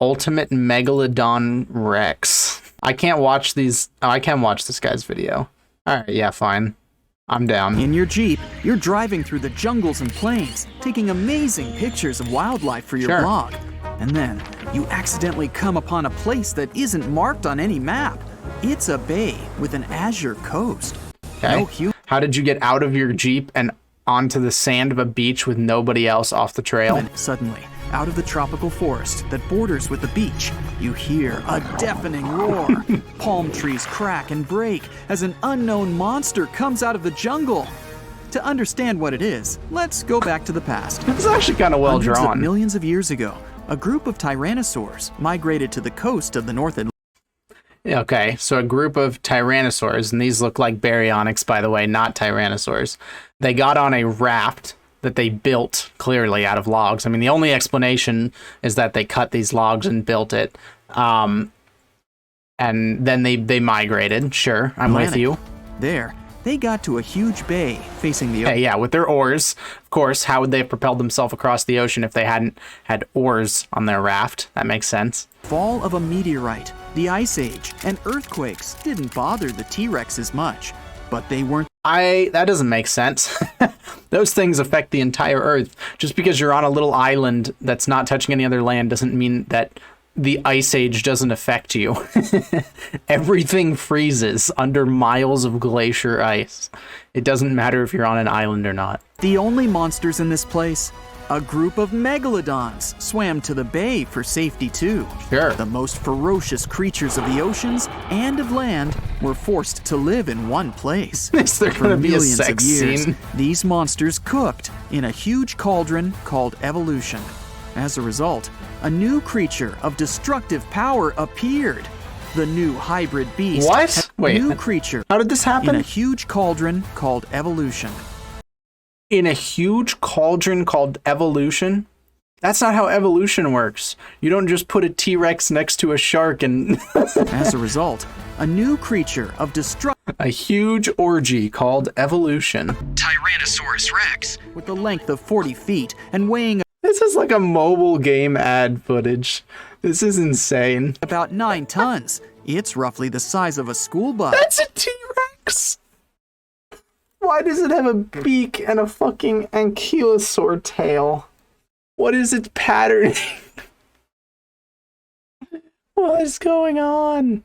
Ultimate Megalodon Rex. I can't watch these. Oh, I can watch this guy's video. All right, yeah, fine. I'm down. In your Jeep, you're driving through the jungles and plains, taking amazing pictures of wildlife for your blog. And then, you accidentally come upon a place that isn't marked on any map. It's a bay with an azure coast. Okay. How did you get out of your Jeep and onto the sand of a beach with nobody else off the trail? And suddenly, out of the tropical forest that borders with the beach, you hear a deafening roar. Palm trees crack and break as an unknown monster comes out of the jungle. To understand what it is, let's go back to the past. This is actually kind of well Hundreds drawn. of millions of years ago, a group of tyrannosaurs migrated to the coast of the North Atlantic. Okay, so a group of tyrannosaurs, and these look like baryonyx, by the way, not tyrannosaurs. They got on a raft that they built clearly out of logs. I mean, the only explanation is that they cut these logs and built it. And then they migrated. Sure, I'm with you. There, they got to a huge bay facing the ocean. Okay, yeah, with their oars. Of course, how would they have propelled themselves across the ocean if they hadn't had oars on their raft? That makes sense. Fall of a meteorite, the Ice Age, and earthquakes didn't bother the T-Rexes much, but they weren't. That doesn't make sense. Those things affect the entire Earth. Just because you're on a little island that's not touching any other land doesn't mean that the Ice Age doesn't affect you. Everything freezes under miles of glacier ice. It doesn't matter if you're on an island or not. The only monsters in this place, a group of megalodons swam to the bay for safety too. Sure. The most ferocious creatures of the oceans and of land were forced to live in one place. Is there going to be a sex scene? These monsters cooked in a huge cauldron called evolution. As a result, a new creature of destructive power appeared. The new hybrid beast. What? Wait. New creature. How did this happen? In a huge cauldron called evolution. In a huge cauldron called evolution? That's not how evolution works. You don't just put a T-Rex next to a shark and... As a result, a new creature of a huge orgy called evolution. Tyrannosaurus Rex, with a length of 40 feet and weighing... This is like a mobile game ad footage. This is insane. About 9 tons. It's roughly the size of a school bus. That's a T-Rex! Why does it have a beak and a fucking ankylosaur tail? What is its patterning? What is going on?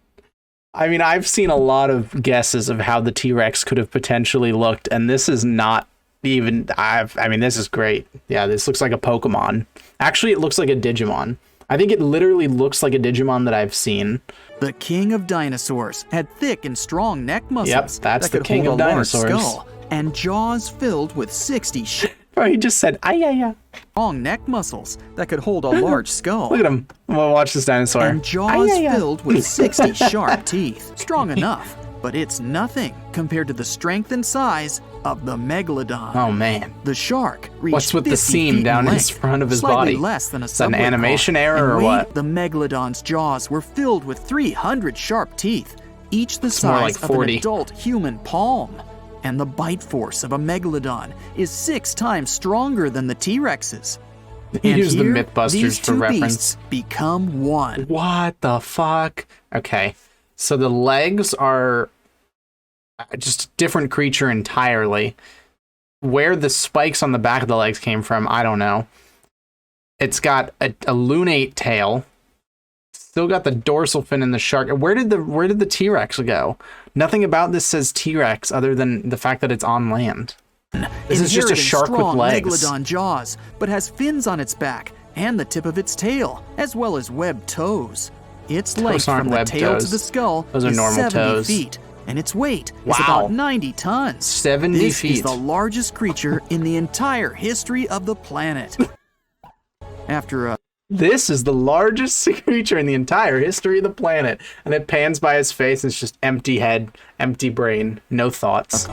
I mean, I've seen a lot of guesses of how the T-Rex could have potentially looked, and this is not even... I mean, this is great. Yeah, this looks like a Pokemon. Actually, it looks like a Digimon. I think it literally looks like a Digimon that I've seen. The king of dinosaurs had thick and strong neck muscles. Yep, that's the king of dinosaurs. Skull and jaws filled with 60 Bro, he just said, "Ay-ya-ya." Long neck muscles that could hold a large skull. Look at him. We'll watch this dinosaur. And jaws filled with 60 sharp teeth. Strong enough, but it's nothing compared to the strength and size of the Megalodon. Oh, man. The shark reached What's with the seam down his front of his body? Less than a Is that an animation error or what? The Megalodon's jaws were filled with 300 sharp teeth, each the It's more size like of 40. an adult human palm. And the bite force of a Megalodon is 6 times stronger than the T-Rex's. He used the here, Mythbusters these for two reference. beasts become one. What the fuck? Okay, so the legs are just a different creature entirely. Where the spikes on the back of the legs came from, I don't know. It's got a lunate tail. Still got the dorsal fin and the shark. Where did the T-Rex go? Nothing about this says T-Rex other than the fact that it's on land. This is just a shark with legs. Megalodon jaws, but has fins on its back and the tip of its tail, as well as webbed toes. Its length from the tail to the skull is 70 feet, and its weight is about 90 tons. 70 feet. This is the largest creature in the entire history of the planet. This is the largest creature in the entire history of the planet. And it pans by his face, and it's just empty head, empty brain, no thoughts.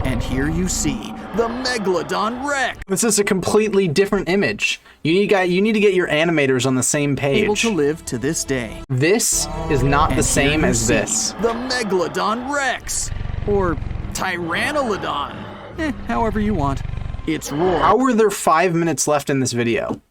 And here you see the Megalodon Rex. This is a completely different image. You need to get your animators on the same page. Able to live to this day. This is not the same as this. The Megalodon Rex. Or Tyrannolodon. However you want. Its roar. How were there 5 minutes left in this video?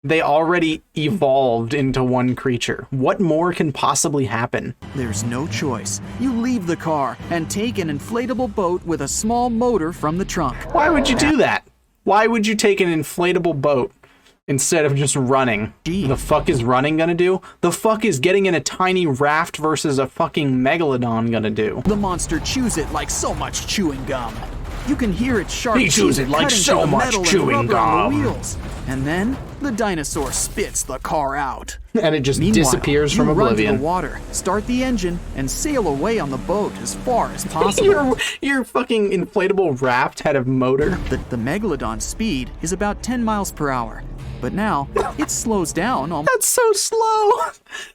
They already evolved into one creature. What more can possibly happen? There's no choice. You leave the car and take an inflatable boat with a small motor from the trunk. Why would you do that? Why would you take an inflatable boat instead of just running? The fuck is running gonna do? The fuck is getting in a tiny raft versus a fucking megalodon gonna do? The monster chews it like so much chewing gum. You can hear its sharp He chews teeth it like cutting so through the much metal and chewing rubber on the gum. wheels. And then the dinosaur spits the car out. And it just Meanwhile, disappears from you run to oblivion. the water, start the engine, and sail away on the boat as far as possible. Your fucking inflatable raft had a motor. The Megalodon's speed is about 10 miles per hour. But now, it slows down almost. That's so slow.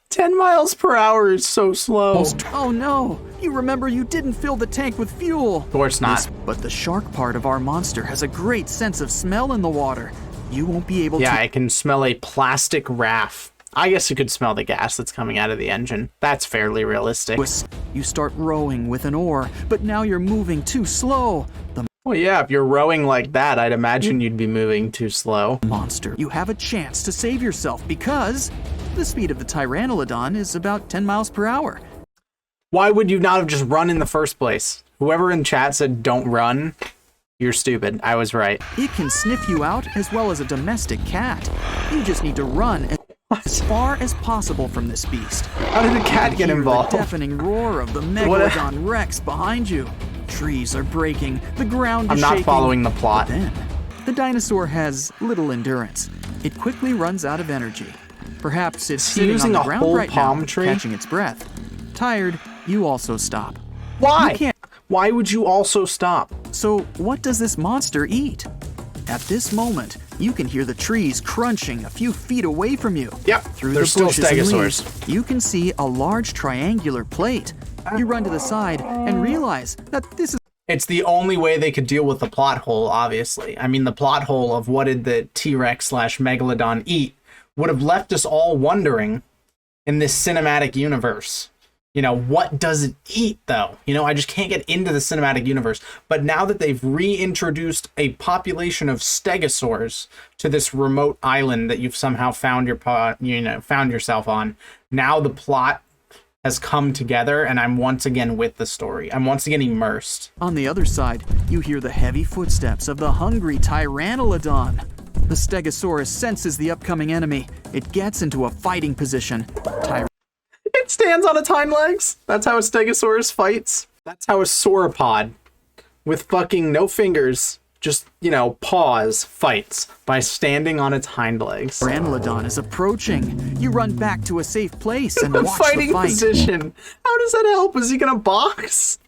10 miles per hour is so slow. Oh no! You remember you didn't fill the tank with fuel. Of course not. But the shark part of our monster has a great sense of smell in the water. You won't be able Yeah, to... I can smell a plastic raft. I guess you could smell the gas that's coming out of the engine. That's fairly realistic. You start rowing with an oar, but now you're moving too slow. The Well, yeah, if you're rowing like that, I'd imagine you'd be moving too slow. monster. You have a chance to save yourself because the speed of the Pteranodon is about 10 miles per hour. Why would you not have just run in the first place? Whoever in chat said don't run, you're stupid. I was right. It can sniff you out as well as a domestic cat. You just need to run as far as possible from this beast. How did the cat get Hear involved? The deafening roar of the Megalodon Rex behind you. Trees are breaking, the ground is I'm shaking. not following the plot. Then, the dinosaur has little endurance. It quickly runs out of energy. Perhaps it's sitting using on the a ground whole right palm now, tree? catching its breath. Tired, you also stop. Why? You can't. Why would you also stop? So, what does this monster eat? At this moment, you can hear the trees crunching a few feet away from you. Yep, Through they're the still bushes and stegosaurs. leaves, you can see a large triangular plate. You run to the side and realize that this is It's the only way they could deal with the plot hole, obviously. I mean, the plot hole of what did the T-Rex / Megalodon eat would have left us all wondering in this cinematic universe. You know, what does it eat, though? You know, I just can't get into the cinematic universe. But now that they've reintroduced a population of stegosaurs to this remote island that you've somehow found found yourself on, now the plot has come together, and I'm once again with the story. I'm once again immersed. On the other side, you hear the heavy footsteps of the hungry Pteranodon. The Stegosaurus senses the upcoming enemy. It gets into a fighting position. It stands on its hind legs. That's how a stegosaurus fights. That's how a sauropod with fucking no fingers, just, you know, paws, fights by standing on its hind legs. Pteranodon is approaching. You run back to a safe place and watch Fighting the fight. position. How does that help? Is he gonna box?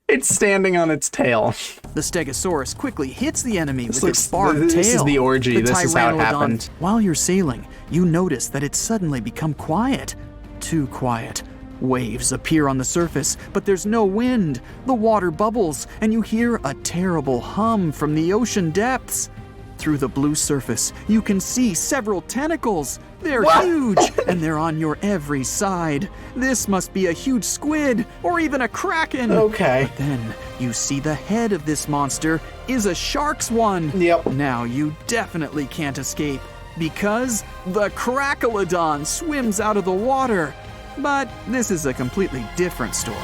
It's standing on its tail. The Stegosaurus quickly hits the enemy with looks- its barbed tail. this is the orgy. This is how it Pteranodon- happened. While you're sailing, you notice that it's suddenly become quiet. Too quiet. Waves appear on the surface, but there's no wind. The water bubbles, and you hear a terrible hum from the ocean depths. Through the blue surface, you can see several tentacles. They're What? huge, and they're on your every side. This must be a huge squid, or even a kraken. Okay. Then you see the head of this monster is a shark's one. Yep. Now you definitely can't escape because the Crackalodon swims out of the water. But this is a completely different story.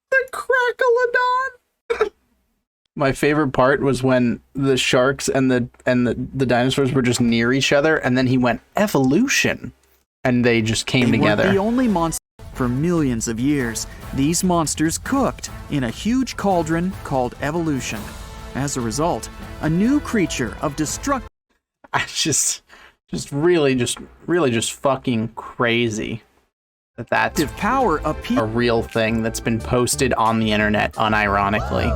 The Crackalodon. My favorite part was when the sharks and the dinosaurs were just near each other, and then he went evolution, and they just came They weren't together. the only monster. For millions of years, these monsters cooked in a huge cauldron called evolution. As a result, a new creature of destructive Just really fucking crazy that's power appeared. a real thing that's been posted on the internet unironically.